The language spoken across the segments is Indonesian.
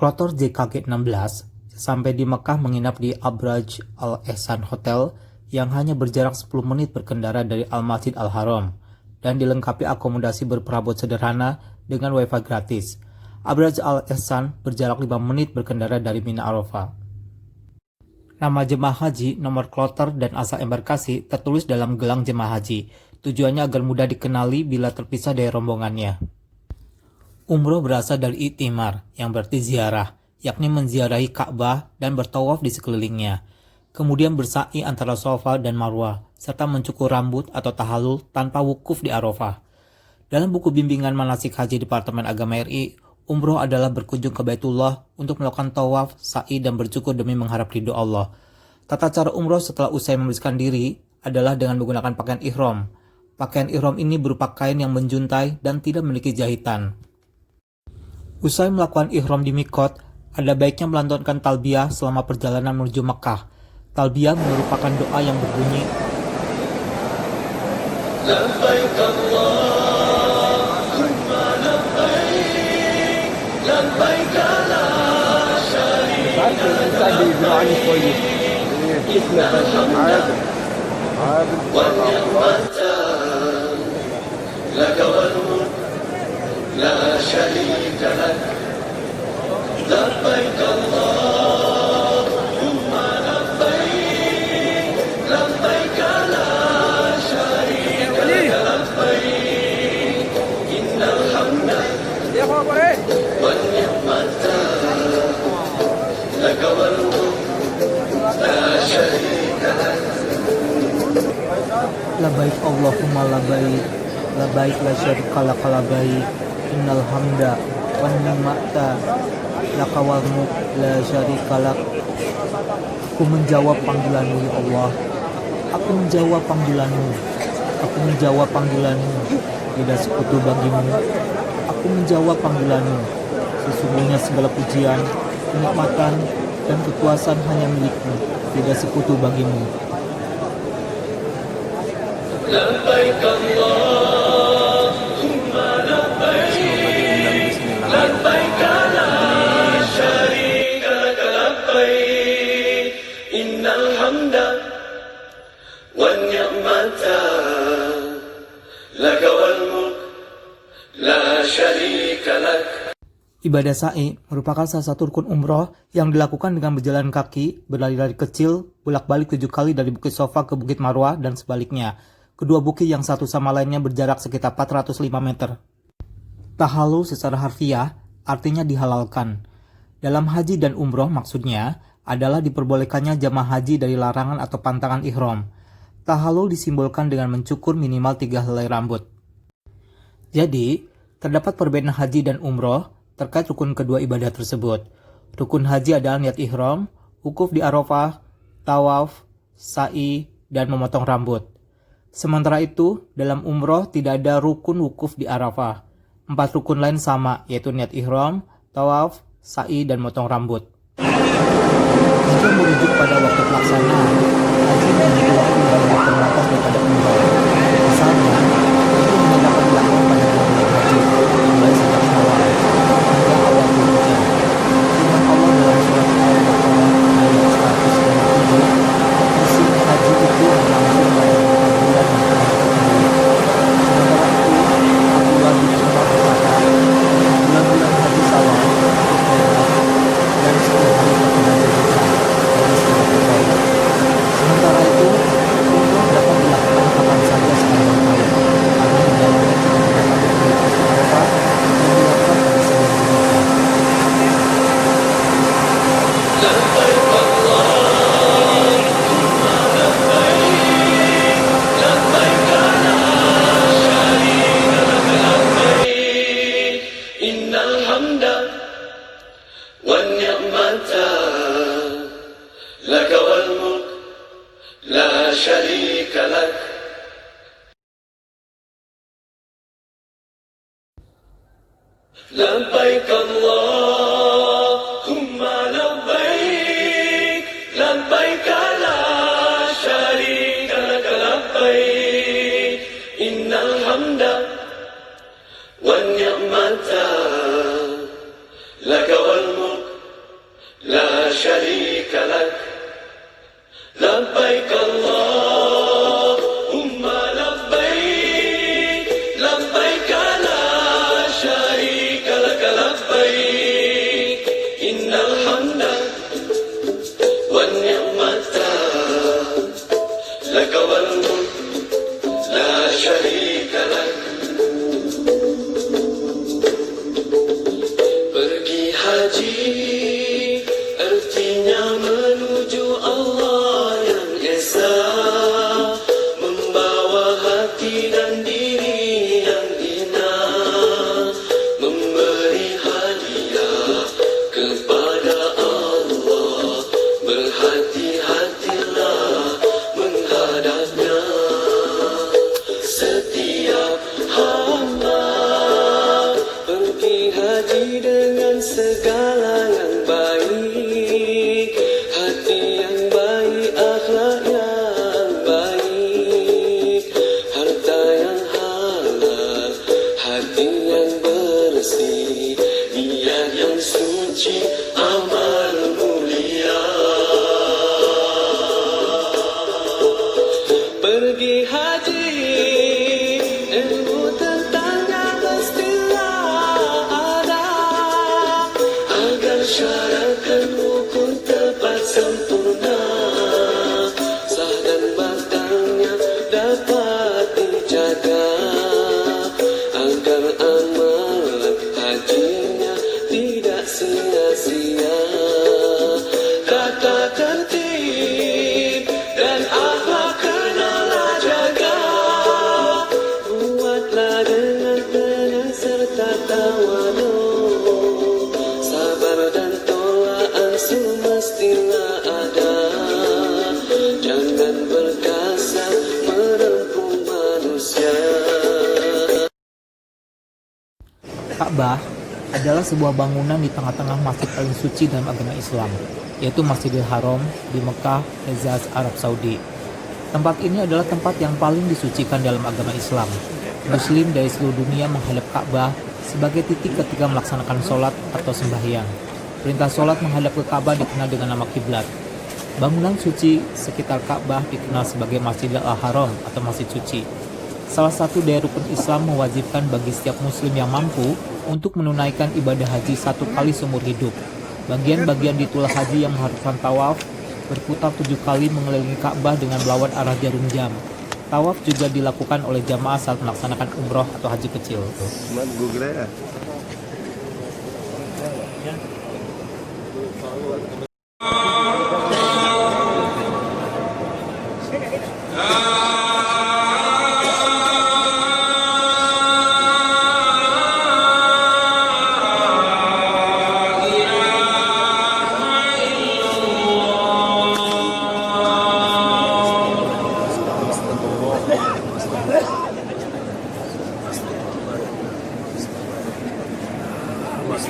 Kloter JKG-16 sampai di Mekah menginap di Abraj Al-Ehsan Hotel yang hanya berjarak 10 menit berkendara dari Al-Masjid Al-Haram dan dilengkapi akomodasi berperabot sederhana dengan wifi gratis. Abraj Al-Ehsan berjarak 5 menit berkendara dari Mina Arafah. Nama jemaah haji, nomor kloter, dan asal embarkasi tertulis dalam gelang jemaah haji. Tujuannya agar mudah dikenali bila terpisah dari rombongannya. Umroh berasal dari i'timar, yang berarti ziarah, yakni menziarahi Ka'bah dan bertawaf di sekelilingnya. Kemudian bersa'i antara Safa dan Marwah, serta mencukur rambut atau tahallul tanpa wukuf di Arafah. Dalam buku bimbingan manasik haji Departemen Agama RI, umroh adalah berkunjung ke Baitullah untuk melakukan tawaf, sa'i, dan bercukur demi mengharap ridho Allah. Tata cara umroh setelah usai membersihkan diri adalah dengan menggunakan pakaian ihram. Pakaian ihram ini berupa kain yang menjuntai dan tidak memiliki jahitan. Usai melakukan ihram di Mikot, ada baiknya melantunkan talbiyah selama perjalanan menuju Mekah. Talbiyah merupakan doa yang berbunyi, Labbaik Allahumma labbaik, labbaik la syarika lak, wal ni'mata laka wal mulk la syarika lak, labbaik Allahumma labbaik, labbaik la syarika lak, labbaik, innal hamda wan ni'mata laka wal mulk la syarika lak. Labbaik Allahumma labbaik, labbaik la syarika lak, labbaik, innal hamda wan ni'mata laka wal mulk la syarika lak. Aku menjawab panggilanmu ya Allah. Aku menjawab panggilanmu. Aku menjawab panggilanmu. Tidak sekutu bagimu. Aku menjawab panggilanmu. Sesungguhnya segala pujian, kenikmatan, dan kekuasaan hanya milikmu. Tidak sekutu bagimu. Labbaik Allahumma labbaik, labbaik la syarika lak, labbaik, innal hamda wan ni'mata laka wal mulk la syarika lak. Ibadah sa'i merupakan salah satu rukun umroh yang dilakukan dengan berjalan kaki, berlari-lari kecil, bolak-balik 7 kali dari Bukit Safa ke Bukit Marwah dan sebaliknya. Kedua bukit yang satu sama lainnya berjarak sekitar 405 meter. Tahallul secara harfiah artinya dihalalkan. Dalam haji dan umroh maksudnya adalah diperbolehkannya jamaah haji dari larangan atau pantangan ihram. Tahallul disimbolkan dengan mencukur minimal 3 helai rambut. Jadi, terdapat perbedaan haji dan umroh terkait rukun kedua ibadah tersebut. Rukun haji adalah niat ihram, wukuf di Arafah, tawaf, sa'i, dan memotong rambut. Sementara itu, dalam umroh tidak ada rukun wukuf di Arafah. 4 rukun lain sama, yaitu niat ihram, tawaf, sa'i, dan motong rambut. Jika merujuk pada waktu pelaksanaan, haji memiliki waktu yang lebih terbatas daripada umroh. Misalnya, itu hanya dapat dilakukan pada bulan haji, mulai sejak Syawal hingga awal Dzulhijjah. Firman Allah dalam surat Al-Baqarah ayat 127, isi haji itu berlangsung pada bulan yang telah terpilih. Sementara itu, Abdullah bin Umar berkata, bulan-bulan haji Syawal, dan 10 hari pertengahan Dzulhijjah, dari segala Bukhari. Sementara itu, umroh dapat dilakukan kapan saja sepanjang tahun, karena di dalamnya juga terdapat aktivitas Arafah yang dilakukan pada 9 Dzulhijjah. Innal hamda wan ni'mata laka wal mulk la syarika lak. Labbaik Allahumma labbaik, labbaik la syarika lak, labbaik, innal hamda wan ni'mata laka wal mulk haji artinya menuju Allah yang esa, membawa hati dan diri yang hina, memberi hadiah kepada Allah. Berhati-hatilah menghadapnya. Setiap hamba pergi haji dengan segala yang baik, hati yang baik, akhlak yang baik, harta yang halal, hati yang bersih, niat yang suci, amal mulia. Pergi haji, ilmu tentangnya mestilah ada, agar syarat dan rukun tepat sempurna, sah dan batalnya dapat dijaga, agar amalan hajinya tidak sia-sia. Tata tertib dan akhlak kenalah jaga, buatlah dengan tenang serta tawadu, sabar dan tolak ansur mestilah ada, jangan berkasar merempung manusia. Ka'bah adalah sebuah bangunan di tengah-tengah masjid paling suci dalam agama Islam, yaitu Masjidil Haram di Mekah, Hejaz, Arab Saudi. Tempat ini adalah tempat yang paling disucikan dalam agama Islam. Muslim dari seluruh dunia menghadap Ka'bah sebagai titik ketika melaksanakan sholat atau sembahyang. Perintah sholat menghadap ke Ka'bah dikenal dengan nama kiblat. Bangunan suci sekitar Ka'bah dikenal sebagai Masjidil Haram atau Masjid Suci. Salah satu dari rukun Islam mewajibkan bagi setiap muslim yang mampu untuk menunaikan ibadah haji 1 kali seumur hidup. Bagian-bagian di tulah haji yang mengharuskan tawaf, berputar 7 kali mengelilingi Ka'bah dengan melawan arah jarum jam. Tawaf juga dilakukan oleh jamaah saat melaksanakan umroh atau haji kecil.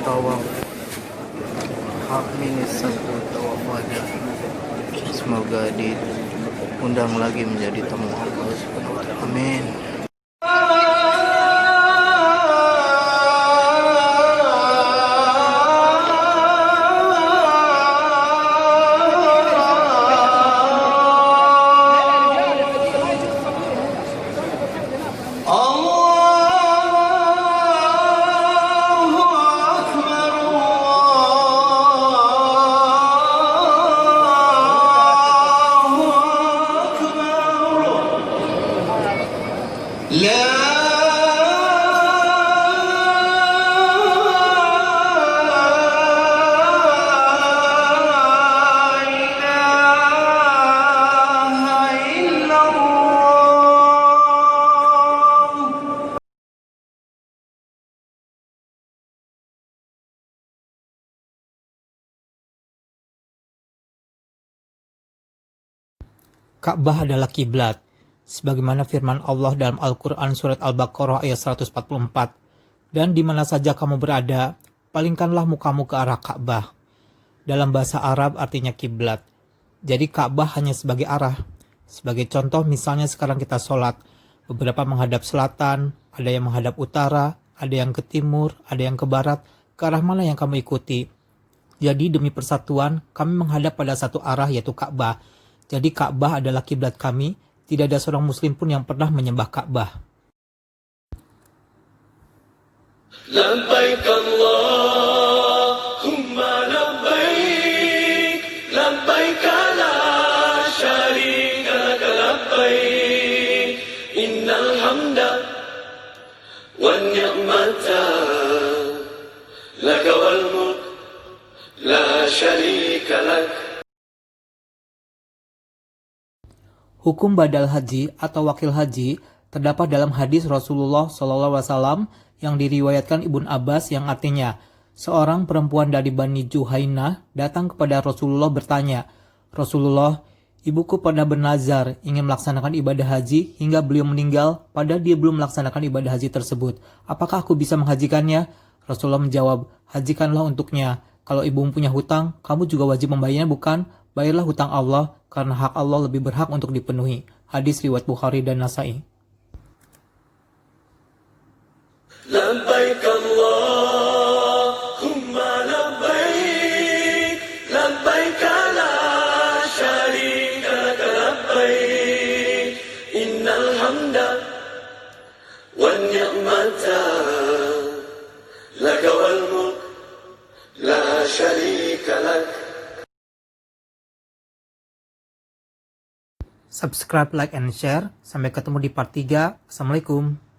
Tawaf hak minus 1 tawaf wajib. Semoga diundang lagi menjadi tamu Allah Subhanahu wa Ta'ala. Amin. Ka'bah adalah kiblat, sebagaimana firman Allah dalam Al-Quran Surat Al-Baqarah ayat 144, dan di mana saja kamu berada, palingkanlah mukamu ke arah Ka'bah. Dalam bahasa Arab artinya kiblat. Jadi Ka'bah hanya sebagai arah. Sebagai contoh, misalnya sekarang kita sholat, beberapa menghadap selatan, ada yang menghadap utara, ada yang ke timur, ada yang ke barat, ke arah mana yang kamu ikuti. Jadi demi persatuan, kami menghadap pada satu arah yaitu Ka'bah. Jadi Ka'bah adalah kiblat kami, tidak ada seorang muslim pun yang pernah menyembah Ka'bah. Labbaik Allahumma labbaik, labbaik la syarika lak labbaik, innal hamda wan ni'mata lak wal mulk شريك لك. Hukum badal haji atau wakil haji terdapat dalam hadis Rasulullah SAW yang diriwayatkan Ibnu Abbas yang artinya, seorang perempuan dari Bani Juhainah datang kepada Rasulullah bertanya, Rasulullah, ibuku pernah bernazar ingin melaksanakan ibadah haji hingga beliau meninggal padahal dia belum melaksanakan ibadah haji tersebut. Apakah aku bisa menghajikannya? Rasulullah menjawab, hajikanlah untuknya. Kalau ibu punya hutang, kamu juga wajib membayarnya bukan? Bayarlah hutang Allah, karena hak Allah lebih berhak untuk dipenuhi. Hadis riwayat Bukhari dan Nasai. لبيك اللهم لبيك لبيك لا شريك لك لبيك إن الحمد والنعمة لك والملك لا شريك لك. Subscribe, like, and share. Sampai ketemu di part 3. Assalamualaikum.